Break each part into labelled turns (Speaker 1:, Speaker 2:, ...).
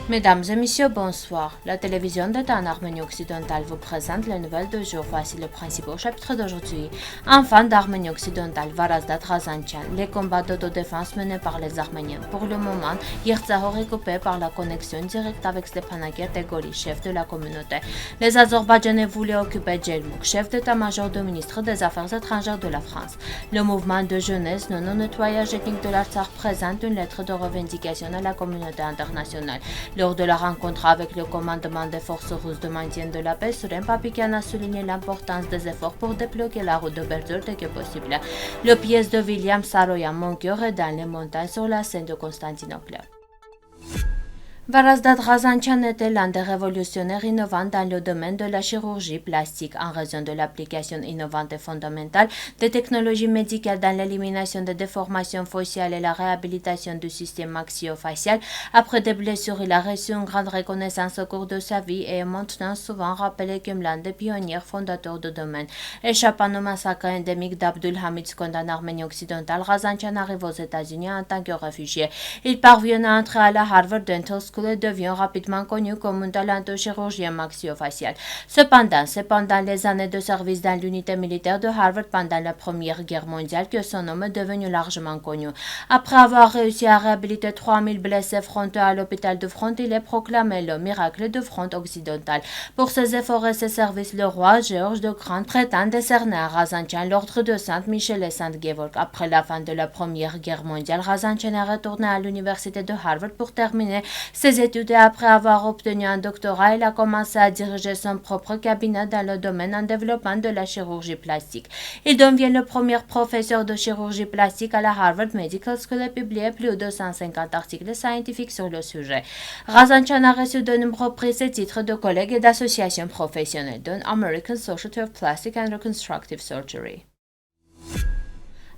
Speaker 1: Mesdames et messieurs, bonsoir. La télévision d'État en Arménie occidentale vous présente les nouvelles de jour. Voici le principal chapitre d'aujourd'hui. Enfants d'Arménie occidentale, Varazdat Razantian, les combats d'autodéfense menés par les Arméniens. Pour le moment, Yertsahor est coupé par la connexion directe avec Stepanakert Egori, chef de la communauté. Les Azerbaïdjanais voulaient occuper Djelmouk, chef d'état-major du ministre des Affaires étrangères de la France. Le mouvement de jeunesse non au nettoyage ethnique de l'Artsakh présente une lettre de revendication à la communauté internationale. Lors de la rencontre avec le commandement des forces russes de maintien de la paix, Suren Papikian a souligné l'importance des efforts pour débloquer la route de Berdur dès que possible. Le pièce de William Saroyan, mon cœur est dans les montagnes sur la scène de Constantinople. Varazdat Razantian était l'un des révolutionnaires innovants dans le domaine de la chirurgie plastique en raison de l'application innovante et fondamentale des technologies médicales dans l'élimination des déformations faciales et la réhabilitation du système maxillofacial. Après des blessures, il a reçu une grande reconnaissance au cours de sa vie et est maintenant souvent rappelé comme l'un des pionniers fondateurs du domaine. Échappant au massacre endémique d'Abdul Hamid Skond en Arménie occidentale, Razantian arrive aux États-Unis en tant que réfugié. Il parvient à entrer à la Harvard Dental School et devient rapidement connu comme un talentueux chirurgien maxillofacial. Cependant, c'est pendant les années de service dans l'unité militaire de Harvard pendant la Première Guerre mondiale que son nom est devenu largement connu. Après avoir réussi à réhabiliter 3000 blessés frontaux à l'hôpital de front, il est proclamé le miracle de front occidental. Pour ses efforts et ses services, le roi Georges de Grand prétend décerner à Razantian l'ordre de Saint-Michel et Saint-Gevorg. Après la fin de la Première Guerre mondiale, Razantian est retourné à l'université de Harvard pour terminer ses études et après avoir obtenu un doctorat, il a commencé à diriger son propre cabinet dans le domaine en développement de la chirurgie plastique. Il devient le premier professeur de chirurgie plastique à la Harvard Medical School et publié plus de 150 articles scientifiques sur le sujet. Razantian a reçu de nombreux prix et titres de collègues et d'associations professionnelles, dont American Society of Plastic and Reconstructive Surgery.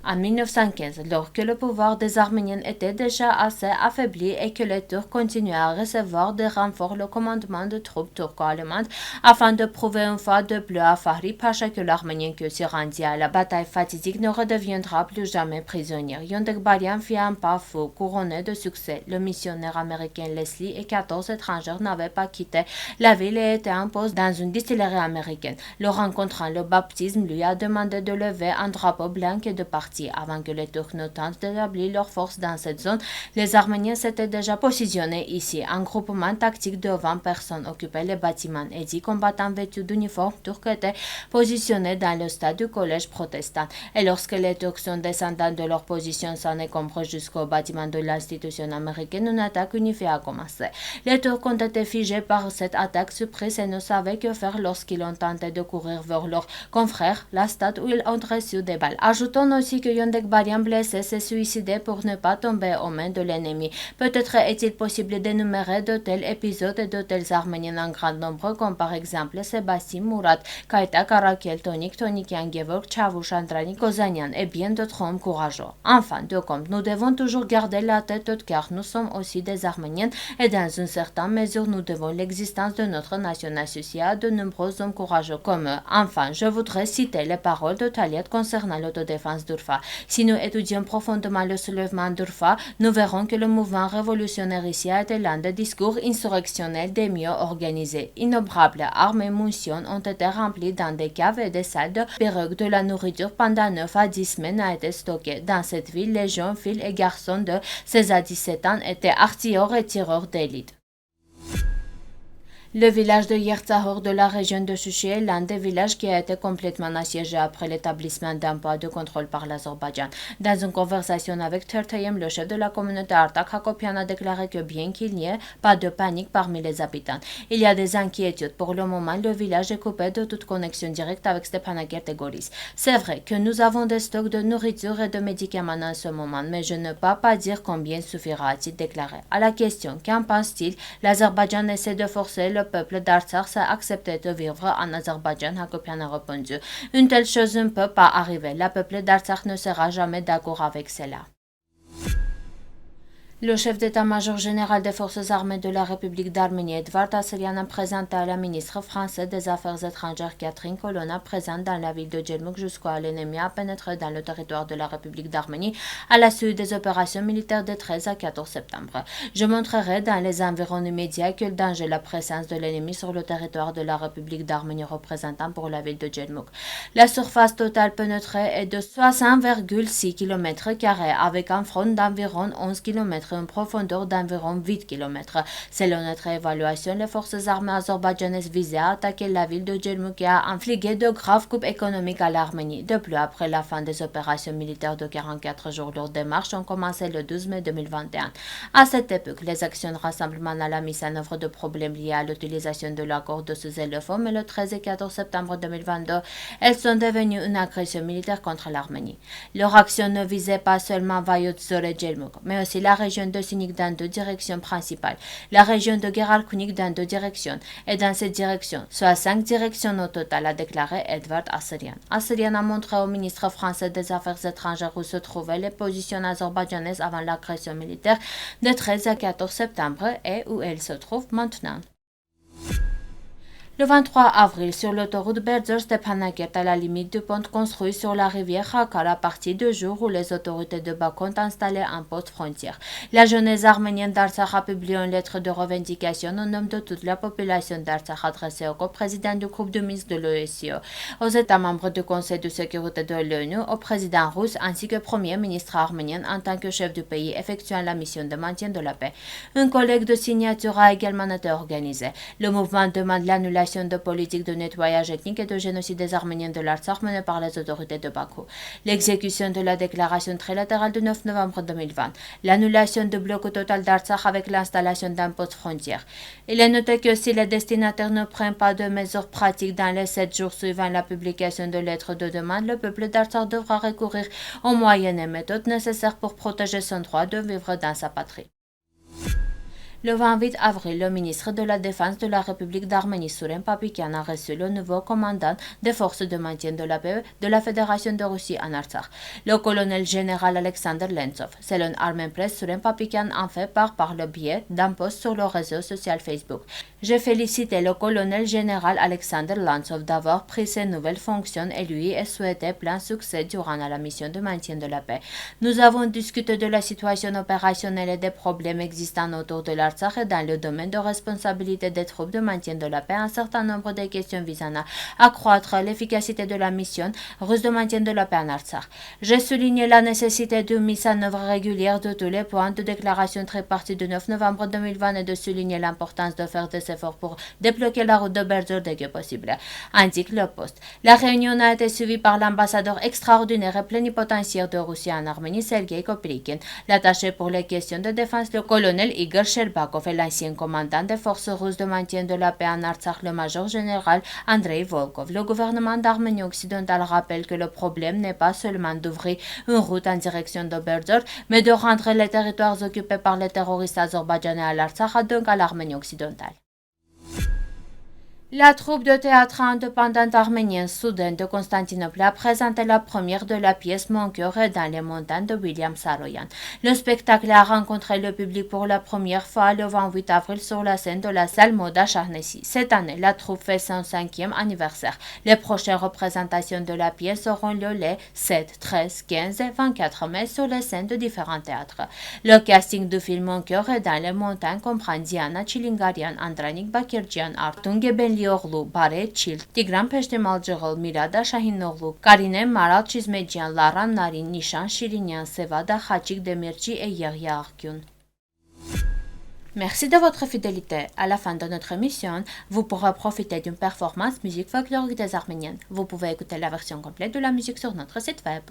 Speaker 1: En 1915, alors que le pouvoir des Arméniens était déjà assez affaibli et que les Turcs continuaient à recevoir des renforts, le commandement de troupes turco-allemandes afin de prouver une fois de plus à Fahri Pacha que l'Arménien qui se rendit à la bataille fatidique ne redeviendra plus jamais prisonnier. Yondekbarian fit un pas fou, couronné de succès. Le missionnaire américain Leslie et 14 étrangers n'avaient pas quitté la ville et étaient en poste dans une distillerie américaine. Le rencontrant le baptisme lui a demandé de lever un drapeau blanc et de partir. Avant que les Turcs ne tentent d'établir leurs forces dans cette zone, les Arméniens s'étaient déjà positionnés ici. Un groupement tactique de 20 personnes occupait les bâtiments et 10 combattants vêtus d'uniformes turcs étaient positionnés dans le stade du collège protestant. Et lorsque les Turcs sont descendants de leur position sans encombre jusqu'au bâtiment de l'institution américaine, une attaque unifiée a commencé. Les Turcs ont été figés par cette attaque surprise et ne savaient que faire lorsqu'ils ont tenté de courir vers leurs confrères, la stade où ils ont reçu des balles. Ajoutons aussi que Yondekbarian blessé s'est suicidé pour ne pas tomber aux mains de l'ennemi. Peut-être est-il possible d'énumérer de tels épisodes et de tels Arméniens en grand nombre comme par exemple Sébastien Murat, Kaita Karakel, Tonik Tonikian, Gevorg, Çavuş, Andranik, Kozanian et bien d'autres hommes courageux. Enfin, de compte, nous devons toujours garder la tête haute car nous sommes aussi des Arméniens et dans une certaine mesure nous devons l'existence de notre nation associée à de nombreux hommes courageux comme eux. Enfin, je voudrais citer les paroles de Taliat concernant l'autodéfense d'Urfa. Si nous étudions profondément le soulèvement d'Urfa, nous verrons que le mouvement révolutionnaire ici a été l'un des discours insurrectionnels des mieux organisés. Innombrables armes et munitions ont été remplies dans des caves et des salles de pirogues. De la nourriture pendant 9 à 10 semaines a été stockée. Dans cette ville, les jeunes filles et garçons de 16 à 17 ans étaient artilleurs et tireurs d'élite. Le village de Yertsahor de la région de Chouchi est l'un des villages qui a été complètement assiégé après l'établissement d'un poids de contrôle par l'Azerbaïdjan. Dans une conversation avec Tertayem, le chef de la communauté Artak Hakopian a déclaré que bien qu'il n'y ait pas de panique parmi les habitants, il y a des inquiétudes. Pour le moment, le village est coupé de toute connexion directe avec Stepanakert et Goris. C'est vrai que nous avons des stocks de nourriture et de médicaments en ce moment, mais je ne peux pas dire combien suffira, a-t-il déclaré. À la question « Qu'en pense-t-il ?», l'Azerbaïdjan essaie de forcer le peuple d'Artsakh à accepter de vivre en Azerbaïdjan, Hakopian a répondu. Une telle chose ne peut pas arriver. Le peuple d'Artsakh ne sera jamais d'accord avec cela. Le chef d'état-major général des forces armées de la République d'Arménie, Edvard Asserian, a présenté à la ministre française des Affaires étrangères Catherine Colonna, présente dans la ville de Djermouk jusqu'à l'ennemi a pénétré dans le territoire de la République d'Arménie à la suite des opérations militaires de 13 à 14 septembre. Je montrerai dans les environs immédiats quel danger la présence de l'ennemi sur le territoire de la République d'Arménie représentant pour la ville de Djermouk. La surface totale pénétrée est de 60,6 km² avec un front d'environ 11 km. Une profondeur d'environ 8 km. Selon notre évaluation, les forces armées azerbaïdjanaises visaient à attaquer la ville de Djermouk et à infliger de graves coupes économiques à l'Arménie. De plus, après la fin des opérations militaires de 44 jours, leurs démarches ont commencé le 12 mai 2021. À cette époque, les actions de rassemblement à la mise en œuvre de problèmes liés à l'utilisation de l'accord de sous-éléphants, mais le 13 et 14 septembre 2022, elles sont devenues une agression militaire contre l'Arménie. Leur action ne visait pas seulement Vayotzer et Djermouk, mais aussi la région de Sinik dans deux directions principales, la région de Geralkunik dans deux directions, et dans cette direction, soit 5 directions au total, a déclaré Edvard Asserian. Asserian a montré au ministre français des Affaires étrangères où se trouvaient les positions azerbaïdjanaises avant l'agression militaire de 13 à 14 septembre et où elles se trouvent maintenant. Le 23 avril, sur l'autoroute Berzer-Stepanakert, à la limite du pont construit sur la rivière Khakar, à partir du jour où les autorités de Bakou ont installé un poste frontière. La jeunesse arménienne d'Artsakh a publié une lettre de revendication au nom de toute la population d'Artsakh adressée au coprésident du groupe de Minsk de l'OSCE, aux États membres du Conseil de sécurité de l'ONU, au président russe ainsi que premier ministre arménien en tant que chef du pays effectuant la mission de maintien de la paix. Une collecte de signature a également été organisée. Le mouvement demande l'annulation de politique de nettoyage ethnique et de génocide des Arméniens de l'Artsakh menée par les autorités de Bakou. L'exécution de la déclaration trilatérale du 9 novembre 2020. L'annulation du bloc total d'Artsakh avec l'installation d'un poste frontière. Il est noté que si les destinataires ne prennent pas de mesures pratiques dans les 7 jours suivant la publication de lettres de demande, le peuple d'Artsakh devra recourir aux moyens et méthodes nécessaires pour protéger son droit de vivre dans sa patrie. Le 28 avril, le ministre de la Défense de la République d'Arménie, Souren Papikian, a reçu le nouveau commandant des forces de maintien de la paix de la Fédération de Russie en Artsakh, le colonel général Alexander Lentsov. Selon Armen Press, Souren Papikian en fait part par le biais d'un post sur le réseau social Facebook. J'ai félicité le colonel général Alexander Lentsov d'avoir pris ses nouvelles fonctions et lui ai souhaité plein succès durant la mission de maintien de la paix. Nous avons discuté de la situation opérationnelle et des problèmes existants autour de l'Artsakh et dans le domaine de responsabilité des troupes de maintien de la paix un certain nombre de questions visant à accroître l'efficacité de la mission russe de maintien de la paix en Artsakh. J'ai souligné la nécessité d'une mise en œuvre régulière de tous les points de déclaration tripartite du 9 novembre 2020 et de souligner l'importance de faire des efforts pour débloquer la route de Berzer dès que possible, indique le poste. La réunion a été suivie par l'ambassadeur extraordinaire et plénipotentiaire de Russie en Arménie, Sergei Koprykin, l'attaché pour les questions de défense, le colonel Igor Sherbakov et l'ancien commandant des forces russes de maintien de la paix en Artsakh, le major général Andrei Volkov. Le gouvernement d'Arménie occidentale rappelle que le problème n'est pas seulement d'ouvrir une route en direction de Berzer, mais de rendre les territoires occupés par les terroristes azerbaïdjanais à l'Artsakh, donc à l'Arménie occidentale. La troupe de théâtre indépendante arménienne Soudaine de Constantinople a présenté la première de la pièce Mon cœur est dans les montagnes de William Saroyan. Le spectacle a rencontré le public pour la première fois le 28 avril sur la scène de la salle Moda Shahnesi. Cette année, la troupe fait son 5e anniversaire. Les prochaines représentations de la pièce auront lieu les 7, 13, 15 et 24 mai sur les scènes de différents théâtres. Le casting du film Mon cœur est dans les montagnes comprend Diana Chilingarian, Andranik Bakirjian, Artung Lioglu, Բարե Չիլ, Տիգրան Փեշտեմալջղլ, Միրադա Շահինօղլու, Կարինե Մարալ Չիզմեջյան, Լարան Նարին, Նիշան Շիրինյան, Սևադա Խաչիկ Դեմիրճի et Yahya Arkyun. Merci de votre fidélité. À la fin de notre émission, vous pourrez profiter d'une performance musique folklorique des Arméniennes. Vous pouvez écouter la version complète de la musique sur notre site web.